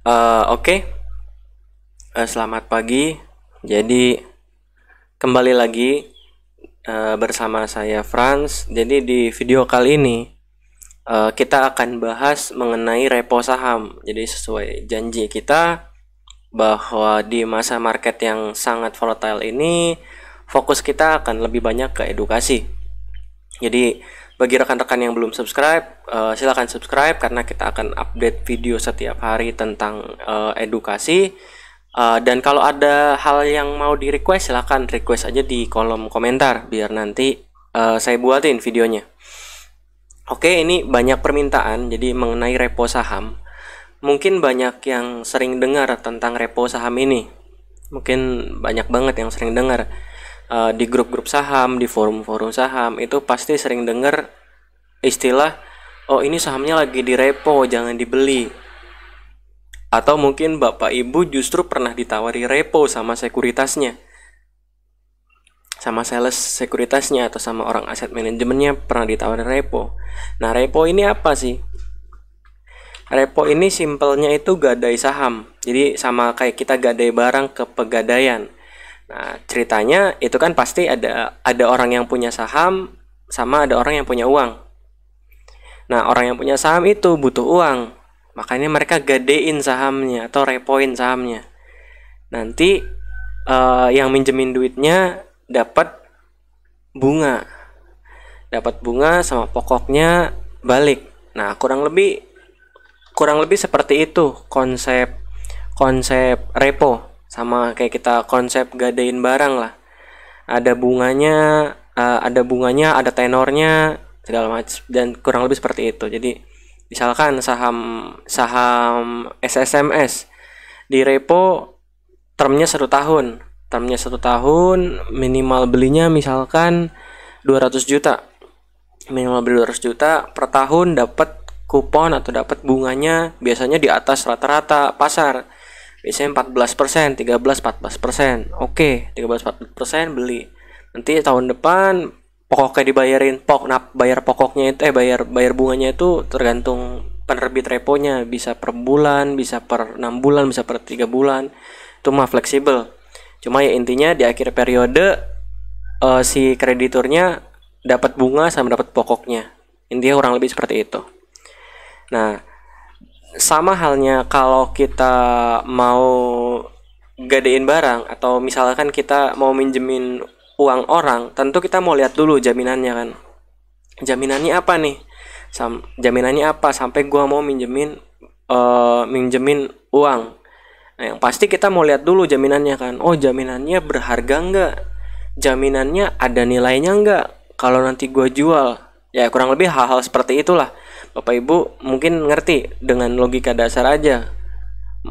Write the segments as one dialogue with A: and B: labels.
A: Oke, selamat pagi. Jadi kembali lagi bersama saya Franz. Jadi di video kali ini kita akan bahas mengenai repo saham. Jadi sesuai janji kita bahwa di masa market yang sangat volatile ini, fokus kita akan lebih banyak ke edukasi. Jadi bagi rekan-rekan yang belum subscribe, silakan subscribe karena kita akan update video setiap hari tentang edukasi. Dan kalau ada hal yang mau di request, silakan request aja di kolom komentar biar nanti saya buatin videonya. Oke, ini banyak permintaan jadi mengenai repo saham. Mungkin banyak yang sering dengar tentang repo saham ini. Mungkin banyak banget yang sering dengar. Di grup-grup saham, di forum-forum saham itu pasti sering dengar istilah, oh ini sahamnya lagi di repo, jangan dibeli. Atau mungkin Bapak Ibu justru pernah ditawari repo sama sekuritasnya, sama sales sekuritasnya atau sama orang aset manajemennya pernah ditawari repo. Nah, repo ini apa sih? Repo ini simpelnya itu gadai saham. Jadi sama kayak kita gadai barang ke pegadaian. Nah, ceritanya itu kan pasti ada orang yang punya saham sama ada orang yang punya uang. Nah, orang yang punya saham itu butuh uang. Makanya mereka gadein sahamnya atau repoin sahamnya. Nanti yang minjemin duitnya dapat bunga. Dapat bunga sama pokoknya balik. Nah, kurang lebih seperti itu konsep repo. Sama kayak kita konsep gadein barang lah. Ada bunganya, ada tenornya, segala macam, dan kurang lebih seperti itu. Jadi misalkan saham SSMS di repo termnya 1 tahun. Termnya 1 tahun, minimal belinya misalkan 200 juta. Minimal beli 200 juta per tahun, dapat kupon atau dapat bunganya biasanya di atas rata-rata pasar. Biasanya 14%, 13-14%. Oke, 13-14% beli. Nanti tahun depan pokoknya dibayarin bayar pokoknya itu bayar bunganya itu tergantung penerbit reponya, bisa per bulan, bisa per 6 bulan, bisa per 3 bulan. Itu mah fleksibel. Cuma ya intinya di akhir periode si krediturnya dapat bunga sama dapat pokoknya. Intinya kurang lebih seperti itu. Nah, sama halnya kalau kita mau gadein barang atau misalkan kita mau minjemin uang orang, tentu kita mau lihat dulu jaminannya kan. Jaminannya apa nih? Jaminannya apa sampai gua mau minjemin uang. Nah, yang pasti kita mau lihat dulu jaminannya kan. Oh, jaminannya berharga enggak? Jaminannya ada nilainya enggak? Kalau nanti gua jual. Ya, kurang lebih hal-hal seperti itulah. Bapak Ibu mungkin ngerti dengan logika dasar aja.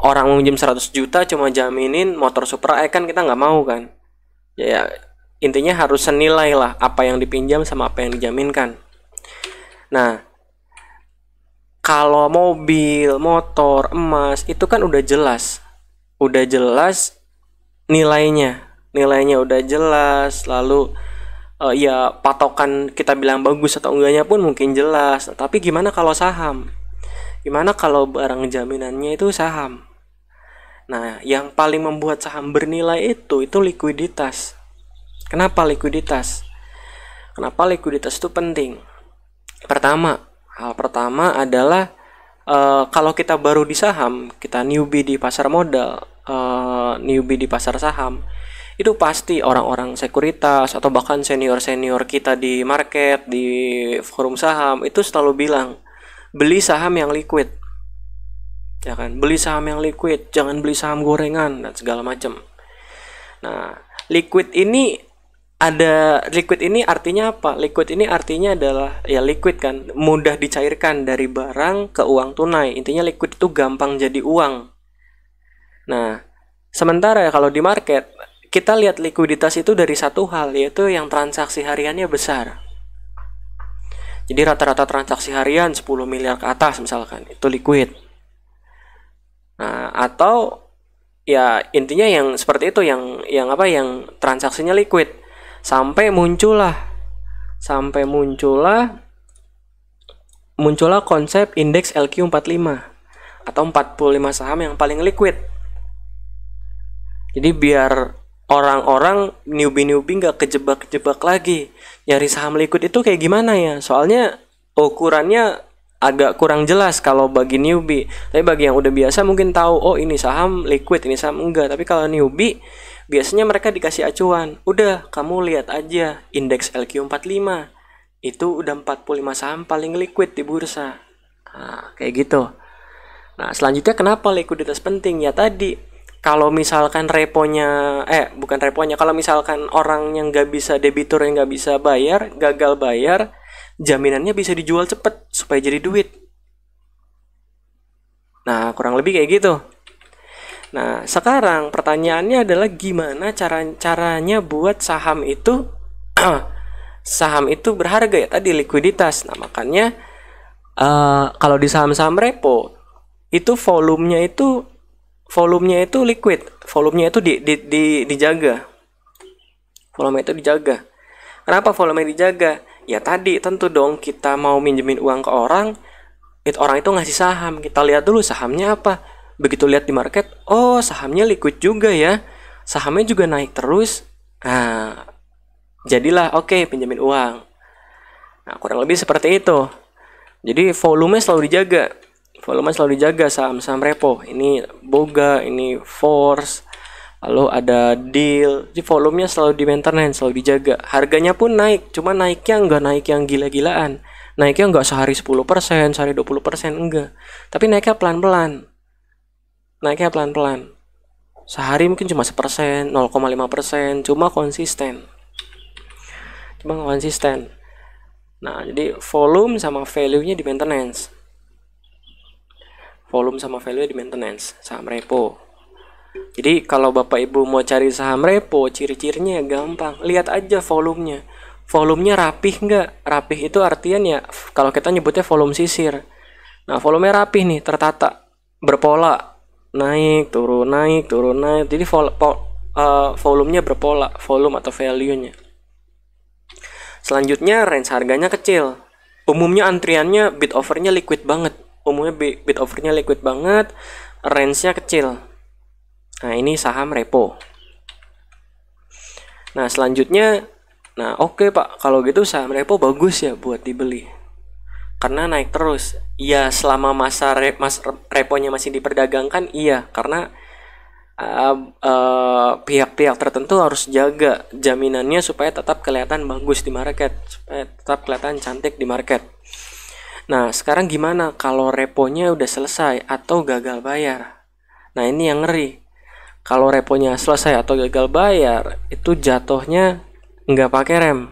A: Orang minjem 100 juta cuma jaminin motor Supra kan kita nggak mau kan. Ya, intinya harus senilai lah apa yang dipinjam sama apa yang dijaminkan. Nah, kalau mobil, motor, emas itu kan udah jelas nilainya. Nilainya udah jelas, lalu ya patokan kita bilang bagus atau enggaknya pun mungkin jelas. Tapi gimana kalau saham? Gimana kalau barang jaminannya itu saham? Nah, yang paling membuat saham bernilai itu likuiditas. Kenapa likuiditas? Kenapa likuiditas itu penting? Hal pertama adalah kalau kita baru di saham, kita newbie di pasar modal, newbie di pasar saham, itu pasti orang-orang sekuritas atau bahkan senior-senior kita di market, di forum saham itu selalu bilang, beli saham yang liquid. Ya kan, beli saham yang liquid, jangan beli saham gorengan dan segala macam. Nah, liquid ini artinya apa? Liquid ini artinya adalah ya liquid kan, mudah dicairkan dari barang ke uang tunai. Intinya liquid itu gampang jadi uang. Nah, sementara kalau di market kita lihat likuiditas itu dari satu hal, yaitu yang transaksi hariannya besar. Jadi rata-rata transaksi harian 10 miliar ke atas misalkan, itu liquid. Nah, atau ya intinya yang seperti itu, yang transaksinya liquid. Sampai muncullah muncullah konsep indeks LQ45. atau 45 saham yang paling liquid. Jadi biar orang-orang newbie nggak kejebak-kejebak lagi. Nyari saham liquid itu kayak gimana ya? Soalnya ukurannya agak kurang jelas kalau bagi newbie. Tapi bagi yang udah biasa mungkin tahu, oh ini saham liquid, ini saham enggak. Tapi kalau newbie biasanya mereka dikasih acuan. Udah, kamu lihat aja indeks LQ45. Itu udah 45 saham paling liquid di bursa. Nah, kayak gitu. Nah, selanjutnya kenapa likuiditas penting? Ya tadi, kalau misalkan bukan reponya, kalau misalkan orang yang nggak bisa, debitur yang nggak bisa bayar, gagal bayar, jaminannya bisa dijual cepet supaya jadi duit. Nah, kurang lebih kayak gitu. Nah, sekarang pertanyaannya adalah gimana caranya buat saham itu saham itu berharga ya, tadi likuiditas. Nah, makanya kalau di saham-saham repo itu volumenya itu liquid, volumenya itu dijaga. Volume itu dijaga. Kenapa volume dijaga? Ya tadi tentu dong, kita mau minjemin uang ke orang, orang itu ngasih saham, kita lihat dulu sahamnya apa. Begitu lihat di market, oh sahamnya liquid juga ya, sahamnya juga naik terus. Nah, jadilah oke, pinjemin uang. Nah, kurang lebih seperti itu. Jadi volume selalu dijaga saham-saham repo. Ini Boga, ini Force, lalu ada Deal. Jadi volumenya selalu di maintenance, selalu dijaga. Harganya pun naik, cuma naiknya nggak naik yang gila-gilaan. Naiknya nggak sehari 10%, sehari 20%, enggak. Tapi naiknya pelan-pelan. Sehari mungkin cuma 1%, 0,5%, cuma konsisten. Nah, jadi volume sama value-nya di maintenance. Saham repo. Jadi kalau Bapak Ibu mau cari saham repo, ciri-cirinya gampang. Lihat aja volumenya. Volumenya rapih nggak? Rapih itu artinya ya, kalau kita nyebutnya volume sisir. Nah, volumenya rapih nih, tertata, berpola. Naik, turun. Jadi volumenya berpola, volume atau value-nya. Selanjutnya range harganya kecil. Umumnya antriannya bid offernya liquid banget. Range-nya kecil. Nah, ini saham repo. Nah, selanjutnya, oke Pak, kalau gitu saham repo bagus ya buat dibeli. Karena naik terus. Ya, selama masa reponya masih diperdagangkan, iya. Karena pihak-pihak tertentu harus jaga jaminannya supaya tetap kelihatan bagus di market, supaya tetap kelihatan cantik di market. Nah, sekarang gimana kalau reponya udah selesai atau gagal bayar? Nah, ini yang ngeri. Kalau reponya selesai atau gagal bayar, itu jatuhnya nggak pakai rem.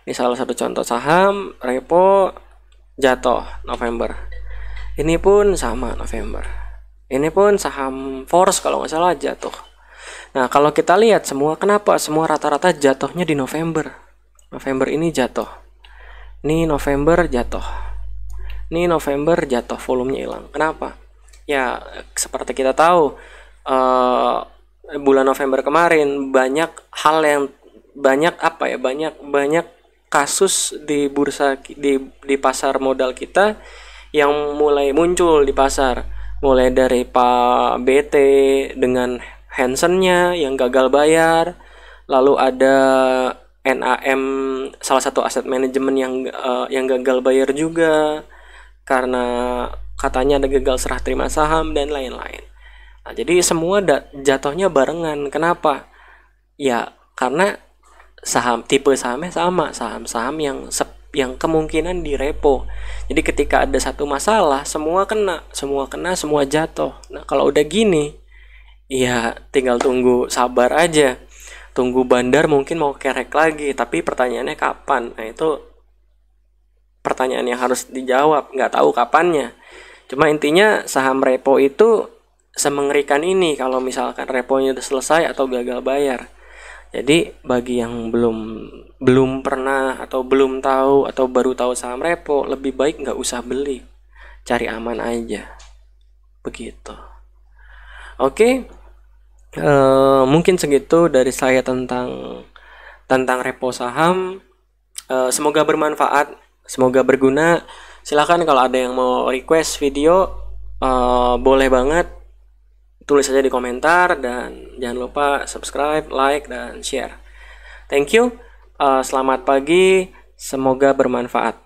A: Ini salah satu contoh saham repo jatuh November. Ini pun sama November. Ini pun saham Force kalau nggak salah jatuh. Nah, kalau kita lihat kenapa semua rata-rata jatuhnya di November. November ini jatuh. Ini November jatuh. Volumenya hilang. Kenapa? Ya, seperti kita tahu, bulan November kemarin banyak kasus di bursa, di pasar modal kita yang mulai muncul di pasar, mulai dari Pak BT dengan Hansen-nya yang gagal bayar, lalu ada NAM, salah satu aset manajemen yang gagal bayar juga karena katanya ada gagal serah terima saham dan lain-lain. Nah, jadi semua jatuhnya barengan. Kenapa? Ya, karena tipe sahamnya sama, saham-saham yang kemungkinan di repo. Jadi ketika ada satu masalah, semua kena, semua jatuh. Nah, kalau udah gini, ya tinggal tunggu, sabar aja. Tunggu bandar mungkin mau kerek lagi, tapi pertanyaannya kapan? Nah, itu pertanyaan yang harus dijawab, nggak tahu kapannya. Cuma intinya saham repo itu semengerikan ini kalau misalkan reponya udah selesai atau gagal bayar. Jadi bagi yang belum pernah atau belum tahu atau baru tahu saham repo, lebih baik nggak usah beli, cari aman aja, begitu. Oke, mungkin segitu dari saya tentang repo saham. Semoga bermanfaat, semoga berguna. Silahkan kalau ada yang mau request video, boleh banget, tulis aja di komentar, dan jangan lupa subscribe, like, dan share. Thank you. Selamat pagi, semoga bermanfaat.